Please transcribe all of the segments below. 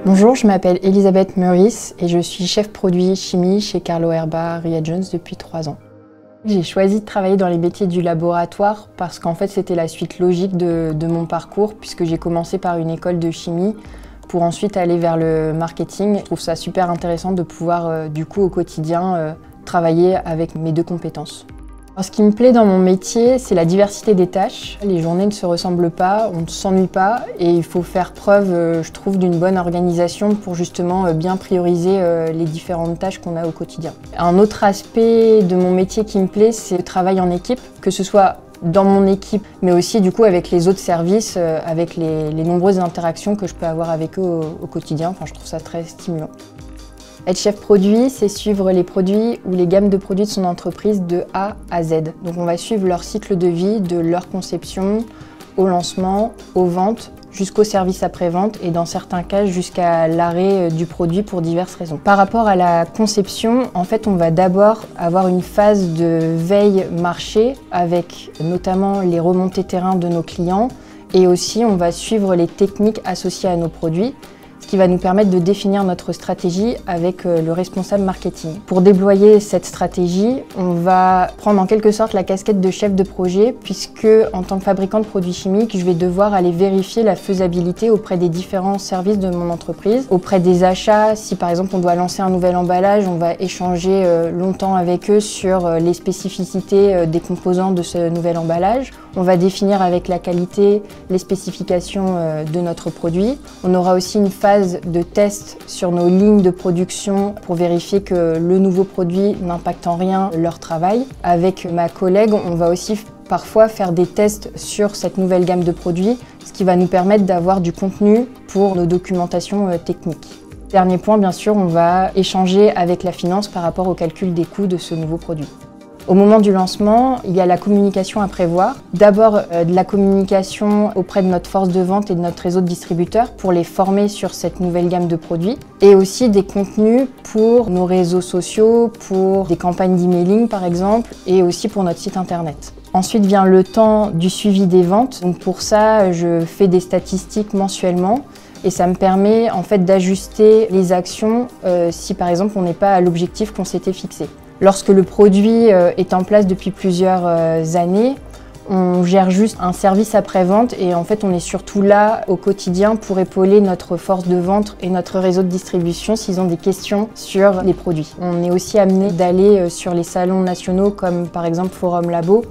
Bonjour, je m'appelle Elisabeth Meurice et je suis chef produit chimie chez Carlo Herba Reagents depuis 3 ans. J'ai choisi de travailler dans les métiers du laboratoire parce qu'en fait c'était la suite logique de mon parcours puisque j'ai commencé par une école de chimie pour ensuite aller vers le marketing. Je trouve ça super intéressant de pouvoir du coup au quotidien travailler avec mes deux compétences. Ce qui me plaît dans mon métier, c'est la diversité des tâches. Les journées ne se ressemblent pas, on ne s'ennuie pas et il faut faire preuve, je trouve, d'une bonne organisation pour justement bien prioriser les différentes tâches qu'on a au quotidien. Un autre aspect de mon métier qui me plaît, c'est le travail en équipe, que ce soit dans mon équipe, mais aussi du coup avec les autres services, avec les nombreuses interactions que je peux avoir avec eux au quotidien. Enfin, je trouve ça très stimulant. Être chef produit, c'est suivre les produits ou les gammes de produits de son entreprise de A à Z. Donc on va suivre leur cycle de vie, de leur conception au lancement, aux ventes, jusqu'au service après-vente et dans certains cas jusqu'à l'arrêt du produit pour diverses raisons. Par rapport à la conception, en fait on va d'abord avoir une phase de veille marché avec notamment les remontées terrain de nos clients et aussi on va suivre les techniques associées à nos produits, ce qui va nous permettre de définir notre stratégie avec le responsable marketing. Pour déployer cette stratégie, on va prendre en quelque sorte la casquette de chef de projet puisque en tant que fabricant de produits chimiques, je vais devoir aller vérifier la faisabilité auprès des différents services de mon entreprise, auprès des achats. Si par exemple on doit lancer un nouvel emballage, on va échanger longtemps avec eux sur les spécificités des composants de ce nouvel emballage. On va définir avec la qualité les spécifications de notre produit. On aura aussi une phase de test sur nos lignes de production pour vérifier que le nouveau produit n'impacte en rien leur travail. Avec ma collègue, on va aussi parfois faire des tests sur cette nouvelle gamme de produits, ce qui va nous permettre d'avoir du contenu pour nos documentations techniques. Dernier point, bien sûr, on va échanger avec la finance par rapport au calcul des coûts de ce nouveau produit. Au moment du lancement, il y a la communication à prévoir. D'abord, de la communication auprès de notre force de vente et de notre réseau de distributeurs pour les former sur cette nouvelle gamme de produits. Et aussi des contenus pour nos réseaux sociaux, pour des campagnes d'emailing par exemple, et aussi pour notre site internet. Ensuite vient le temps du suivi des ventes. Donc pour ça, je fais des statistiques mensuellement. Et ça me permet en fait d'ajuster les actions si par exemple on n'est pas à l'objectif qu'on s'était fixé. Lorsque le produit est en place depuis plusieurs années, on gère juste un service après-vente et en fait on est surtout là au quotidien pour épauler notre force de vente et notre réseau de distribution s'ils ont des questions sur les produits. On est aussi amené d'aller sur les salons nationaux comme par exemple Forum Labo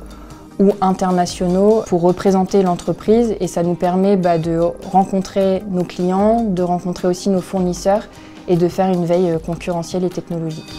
ou internationaux pour représenter l'entreprise et ça nous permet de rencontrer nos clients, de rencontrer aussi nos fournisseurs et de faire une veille concurrentielle et technologique.